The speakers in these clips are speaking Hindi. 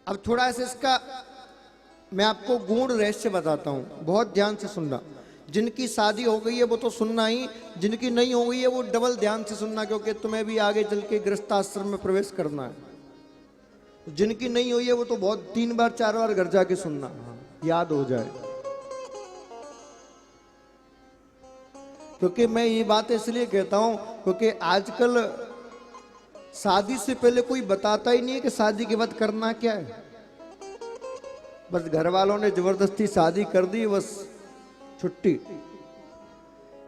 अब थोड़ा सा इसका मैं आपको गूढ़ रहस्य बताता हूं, बहुत ध्यान से सुनना। जिनकी शादी हो गई है वो तो सुनना ही, जिनकी नहीं हो गई है वो डबल ध्यान से सुनना, क्योंकि तुम्हें भी आगे चल के गृहस्थ आश्रम में प्रवेश करना है। जिनकी नहीं हुई है वो तो बहुत 3 बार 4 बार घर जाके सुनना, याद हो जाए। क्योंकि मैं ये बात इसलिए कहता हूं क्योंकि आजकल शादी से पहले कोई बताता ही नहीं है कि शादी के बाद करना क्या है। बस घर वालों ने जबरदस्ती शादी कर दी, बस छुट्टी।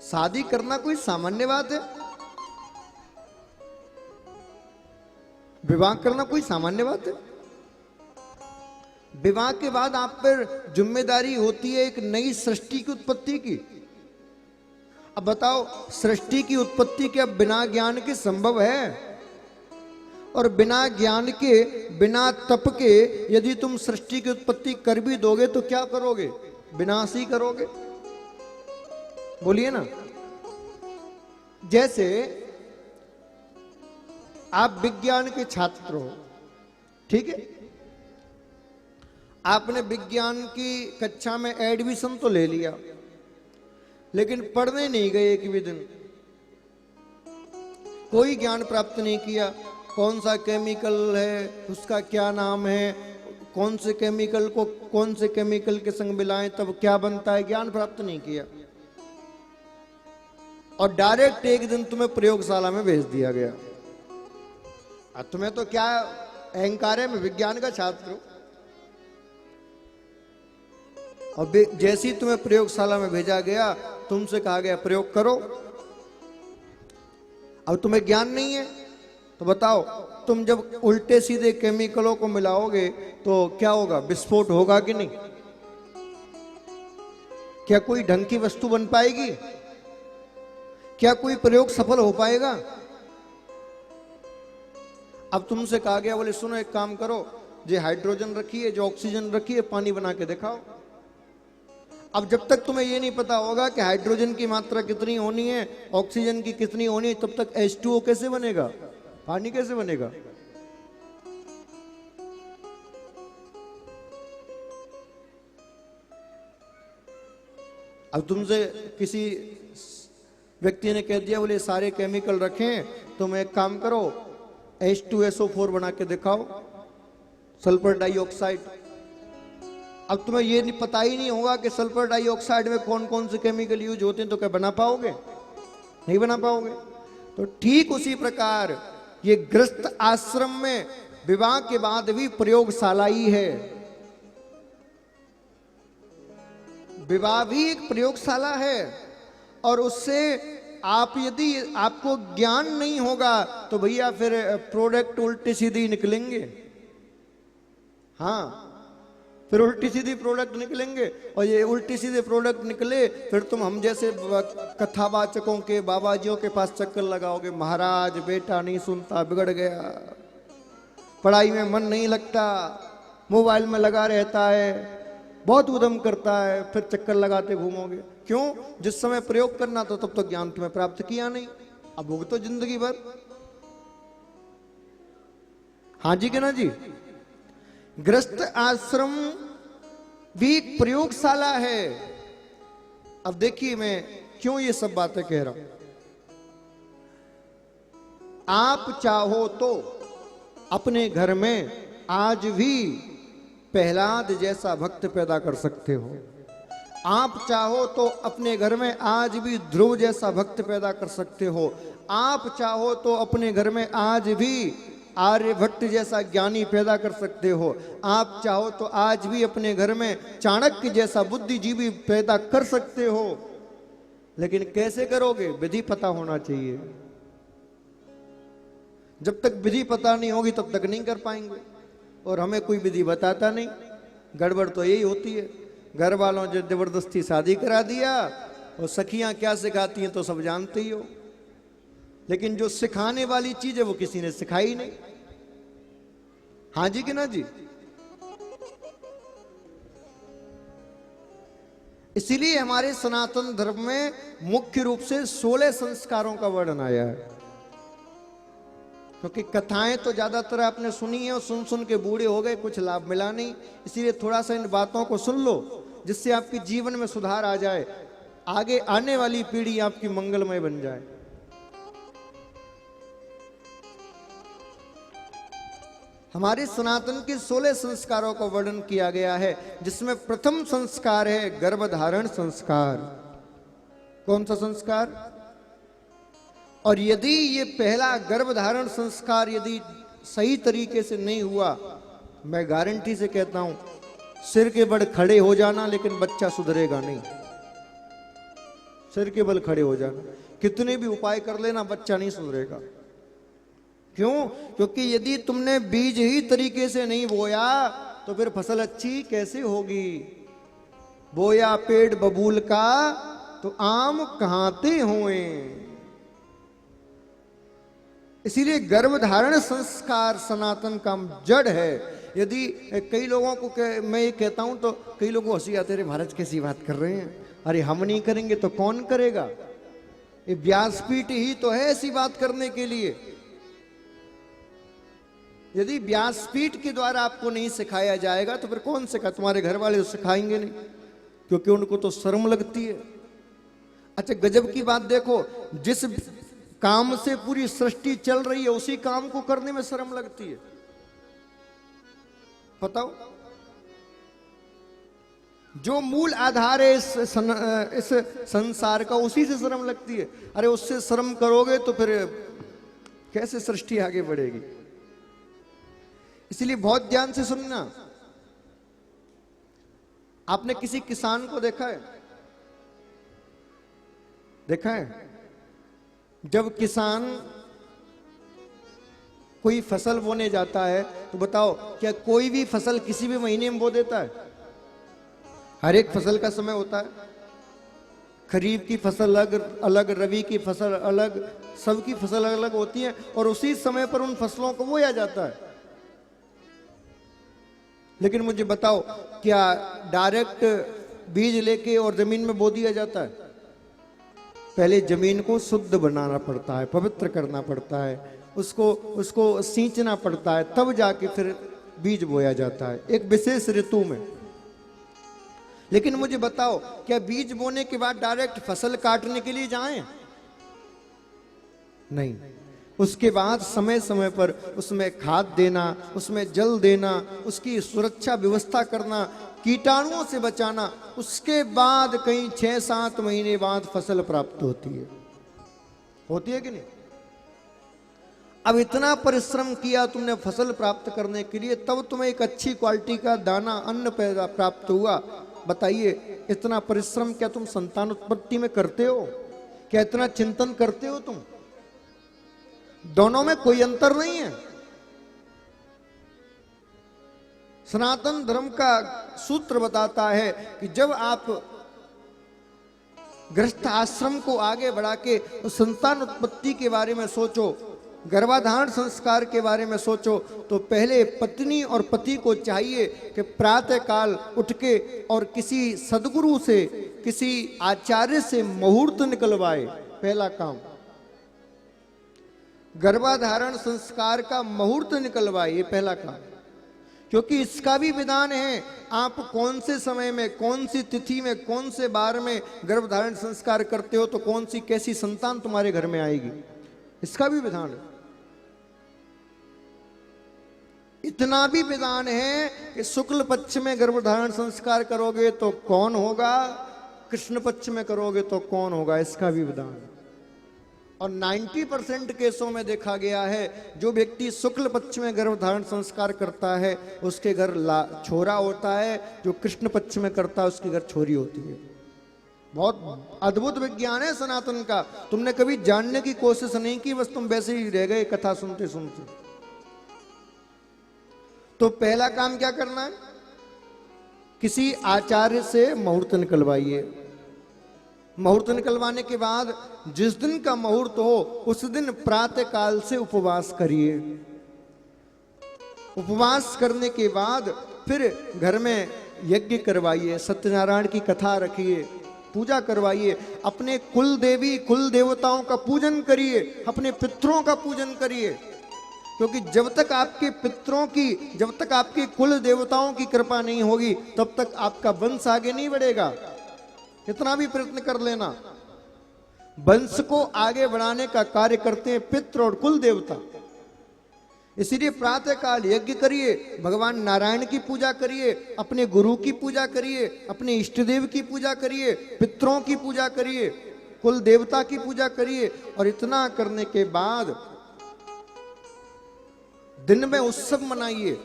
शादी करना कोई सामान्य बात है? विवाह करना कोई सामान्य बात है? विवाह के बाद आप पर जिम्मेदारी होती है एक नई सृष्टि की उत्पत्ति की। अब बताओ, सृष्टि की उत्पत्ति क्या बिना ज्ञान के संभव है? और बिना ज्ञान के, बिना तप के यदि तुम सृष्टि की उत्पत्ति कर भी दोगे तो क्या करोगे? विनाश ही करोगे। बोलिए ना। जैसे आप विज्ञान के छात्र हो, ठीक है, आपने विज्ञान की कक्षा में एडमिशन तो ले लिया, लेकिन पढ़ने नहीं गए एक भी दिन, कोई ज्ञान प्राप्त नहीं किया। कौन सा केमिकल है, उसका क्या नाम है, कौन से केमिकल को कौन से केमिकल के संग मिलाएं तब क्या बनता है, ज्ञान प्राप्त नहीं किया। और डायरेक्ट एक दिन तुम्हें प्रयोगशाला में भेज दिया गया। अब तुम्हें तो क्या अहंकार है, मैं विज्ञान का छात्र हूं। और जैसे ही तुम्हें प्रयोगशाला में भेजा गया, तुमसे कहा गया प्रयोग करो। अब तुम्हें ज्ञान नहीं है तो बताओ, तुम जब उल्टे सीधे केमिकलों को मिलाओगे तो क्या होगा? विस्फोट होगा कि नहीं? क्या कोई ढंग की वस्तु बन पाएगी? क्या कोई प्रयोग सफल हो पाएगा? अब तुमसे कहा गया, बोले सुनो एक काम करो, जो हाइड्रोजन रखी है, जो ऑक्सीजन रखी है, पानी बना के दिखाओ। अब जब तक तुम्हें ये नहीं पता होगा कि हाइड्रोजन की मात्रा कितनी होनी है, ऑक्सीजन की कितनी होनी है, तब तक H2O कैसे बनेगा? पानी कैसे बनेगा? अब तुमसे किसी व्यक्ति ने कह दिया, बोले सारे केमिकल रखें, तुम एक काम करो, H2SO4 बना के दिखाओ, सल्फर डाइऑक्साइड। अब तुम्हें ये नहीं पता ही नहीं होगा कि सल्फर डाइऑक्साइड में कौन कौन से केमिकल यूज होते हैं, तो क्या बना पाओगे? नहीं बना पाओगे। तो ठीक उसी प्रकार ये गृहस्थ आश्रम में विवाह के बाद भी प्रयोगशाला ही है। विवाह भी एक प्रयोगशाला है। और उससे आप, यदि आपको ज्ञान नहीं होगा तो भैया फिर प्रोडक्ट उल्टे सीधे ही निकलेंगे। हाँ, फिर उल्टी सीधी प्रोडक्ट निकलेंगे। और ये उल्टी सीधे प्रोडक्ट निकले, फिर तुम हम जैसे कथावाचकों के, बाबाजियों के पास चक्कर लगाओगे, महाराज बेटा नहीं सुनता, बिगड़ गया, पढ़ाई में मन नहीं लगता, मोबाइल में लगा रहता है, बहुत उद्यम करता है, फिर चक्कर लगाते घूमोगे। क्यों? जिस समय प्रयोग करना था तब तक ज्ञान तुम्हें प्राप्त किया नहीं, अब भुगतो जिंदगी भर। हाँ जी कि ना जी? गृहस्थ आश्रम भी एक प्रयोगशाला है। अब देखिए मैं क्यों ये सब बातें कह रहा हूं। आप चाहो तो अपने घर में आज भी प्रहलाद जैसा भक्त पैदा कर सकते हो। आप चाहो तो अपने घर में आज भी ध्रुव जैसा भक्त पैदा कर सकते हो। आप चाहो तो अपने घर में आज भी आर्यभट्ट जैसा ज्ञानी पैदा कर सकते हो। आप चाहो तो आज भी अपने घर में चाणक्य जैसा बुद्धिजीवी पैदा कर सकते हो। लेकिन कैसे करोगे? विधि पता होना चाहिए। जब तक विधि पता नहीं होगी तब तक नहीं कर पाएंगे। और हमें कोई विधि बताता नहीं। गड़बड़ तो यही होती है, घर वालों ने जबरदस्ती शादी करा दिया, और सखियां क्या सिखाती हैं तो सब जानते ही हो, लेकिन जो सिखाने वाली चीज है वो किसी ने सिखाई नहीं। हाँ जी कि ना जी? इसीलिए हमारे सनातन धर्म में मुख्य रूप से 16 संस्कारों का वर्णन आया है। क्योंकि कथाएं तो ज्यादातर आपने सुनी है और सुन सुन के बूढ़े हो गए, कुछ लाभ मिला नहीं। इसीलिए थोड़ा सा इन बातों को सुन लो, जिससे आपके जीवन में सुधार आ जाए, आगे आने वाली पीढ़ी आपकी मंगलमय बन जाए। हमारे सनातन के 16 संस्कारों का वर्णन किया गया है, जिसमें प्रथम संस्कार है गर्भधारण संस्कार। कौन सा संस्कार? और यदि ये पहला गर्भधारण संस्कार यदि सही तरीके से नहीं हुआ, मैं गारंटी से कहता हूं, सिर के बल खड़े हो जाना, लेकिन बच्चा सुधरेगा नहीं। सिर के बल खड़े हो जाना, कितने भी उपाय कर लेना, बच्चा नहीं सुधरेगा। क्यों? क्योंकि यदि तुमने बीज ही तरीके से नहीं बोया तो फिर फसल अच्छी कैसे होगी? बोया पेड़ बबूल का तो आम कहाते हुए। इसीलिए गर्भधारण संस्कार सनातन का जड़ है। यदि कई लोगों को मैं ये कहता हूं तो कई लोगों को हंसी आती है, महाराज कैसी बात कर रहे हैं, अरे हम नहीं करेंगे तो कौन करेगा? ये व्यासपीठ ही तो है ऐसी बात करने के लिए। यदि व्यासपीठ के द्वारा आपको नहीं सिखाया जाएगा तो फिर कौन सिखा? तुम्हारे घर वाले तो सिखाएंगे नहीं, क्योंकि उनको तो शर्म लगती है। अच्छा, गजब की बात देखो, जिस काम से पूरी सृष्टि चल रही है उसी काम को करने में शर्म लगती है। बताओ, जो मूल आधार है इस संसार का, उसी से शर्म लगती है। अरे उससे शर्म करोगे तो फिर कैसे सृष्टि आगे बढ़ेगी? इसलिए बहुत ध्यान से सुनना। आपने किसी किसान को देखा है? देखा है? जब किसान कोई फसल बोने जाता है तो बताओ, क्या कोई भी फसल किसी भी महीने में बो देता है? हर एक फसल का समय होता है। खरीफ की फसल अलग अलग, रबी की फसल अलग, सबकी फसल अलग अलग होती है, और उसी समय पर उन फसलों को बोया जाता है। लेकिन मुझे बताओ, क्या डायरेक्ट बीज लेके और जमीन में बो दिया जाता है? पहले जमीन को शुद्ध बनाना पड़ता है, पवित्र करना पड़ता है, उसको सींचना पड़ता है, तब जाके फिर बीज बोया जाता है एक विशेष ऋतु में। लेकिन मुझे बताओ, क्या बीज बोने के बाद डायरेक्ट फसल काटने के लिए जाएं? नहीं, उसके बाद समय समय पर उसमें खाद देना, उसमें जल देना, उसकी सुरक्षा व्यवस्था करना, कीटाणुओं से बचाना, उसके बाद कहीं 6-7 महीने बाद फसल प्राप्त होती है कि नहीं? अब इतना परिश्रम किया तुमने फसल प्राप्त करने के लिए, तब तुम्हें एक अच्छी क्वालिटी का दाना अन्न पैदा प्राप्त हुआ। बताइए, इतना परिश्रम क्या तुम संतान उत्पत्ति में करते हो? क्या इतना चिंतन करते हो तुम? दोनों में कोई अंतर नहीं है। सनातन धर्म का सूत्र बताता है कि जब आप गृहस्थ आश्रम को आगे बढ़ा के संतान उत्पत्ति के बारे में सोचो, गर्भाधारण संस्कार के बारे में सोचो, तो पहले पत्नी और पति को चाहिए कि प्रातः काल उठ के और किसी सदगुरु से, किसी आचार्य से मुहूर्त निकलवाए। पहला काम गर्भाधारण संस्कार का मुहूर्त निकलवाए, ये पहला काम। क्योंकि इसका भी विधान है, आप कौन से समय में, कौन सी तिथि में, कौन से बार में गर्भधारण संस्कार करते हो तो कौन सी कैसी संतान तुम्हारे घर में आएगी, इसका भी विधान है। इतना भी विधान है कि शुक्ल पक्ष में गर्भधारण संस्कार करोगे तो कौन होगा, कृष्ण पक्ष में करोगे तो कौन होगा, इसका भी विधान है। और 90% केसों में देखा गया है, जो व्यक्ति शुक्ल पक्ष में गर्भधारण संस्कार करता है उसके घर छोरा होता है, जो कृष्ण पक्ष में करता है उसके घर छोरी होती है। बहुत अद्भुत विज्ञान है सनातन का। तुमने कभी जानने की कोशिश नहीं की, बस तुम वैसे ही रह गए कथा सुनते सुनते। तो पहला काम क्या करना है? किसी आचार्य से मुहूर्त निकलवाइए। मुहूर्त निकलवाने के बाद जिस दिन का मुहूर्त हो उस दिन प्रातः काल से उपवास करिए। उपवास करने के बाद फिर घर में यज्ञ करवाइए, सत्यनारायण की कथा रखिए, पूजा करवाइए, अपने कुल देवी कुल देवताओं का पूजन करिए, अपने पितरों का पूजन करिए। क्योंकि जब तक आपके पितरों की, जब तक आपके कुल देवताओं की कृपा नहीं होगी, तब तक आपका वंश आगे नहीं बढ़ेगा। कितना भी प्रयत्न कर लेना, वंश को आगे बढ़ाने का कार्य करते हैं पितृ और कुल देवता। इसीलिए प्रातः काल यज्ञ करिए, भगवान नारायण की पूजा करिए, अपने गुरु की पूजा करिए, अपने इष्ट देव की पूजा करिए, पितरों की पूजा करिए, कुल देवता की पूजा करिए। और इतना करने के बाद दिन में उत्सव मनाइए।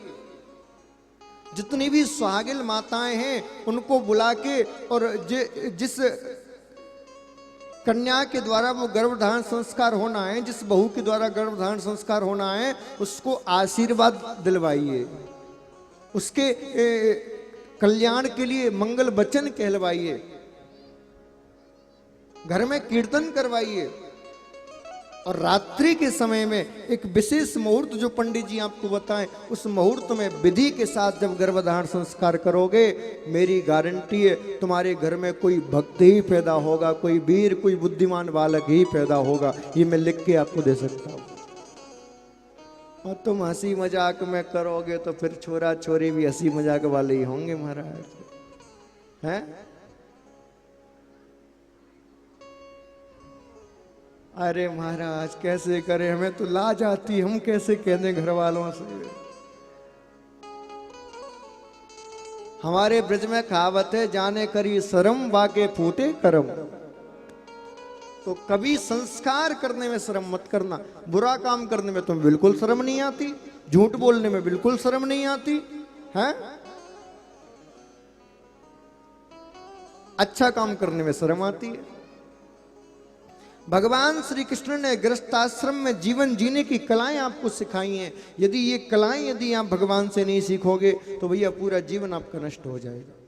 जितनी भी सुहागिन माताएं हैं उनको बुला के, और जिस कन्या के द्वारा वो गर्भधारण संस्कार होना है, जिस बहू के द्वारा गर्भधारण संस्कार होना है, उसको आशीर्वाद दिलवाइए, उसके कल्याण के लिए मंगल वचन कहलवाइए, घर में कीर्तन करवाइए। और रात्रि के समय में एक विशेष मुहूर्त जो पंडित जी आपको बताएं, उस मुहूर्त में विधि के साथ जब गर्भधारण संस्कार करोगे, मेरी गारंटी है तुम्हारे घर में कोई भक्त ही पैदा होगा, कोई वीर, कोई बुद्धिमान बालक ही पैदा होगा। ये मैं लिख के आपको दे सकता हूं। और तुम हंसी मजाक में करोगे तो फिर छोरा छोरी भी हंसी मजाक वाले ही होंगे महाराज, हैं? अरे महाराज कैसे करें, हमें तो लाज आती, हम कैसे कह दें घर वालों से। हमारे ब्रज में कहावत है, जाने करी शर्म बाके फूटे करम। तो कभी संस्कार करने में शर्म मत करना। बुरा काम करने में तुम्हें बिल्कुल शर्म नहीं आती, झूठ बोलने में बिल्कुल शर्म नहीं आती है, अच्छा काम करने में शर्म आती है। भगवान श्री कृष्ण ने गृहस्थाश्रम में जीवन जीने की कलाएं आपको सिखाई हैं। यदि ये कलाएं यदि आप भगवान से नहीं सीखोगे तो भैया पूरा जीवन आपका नष्ट हो जाएगा।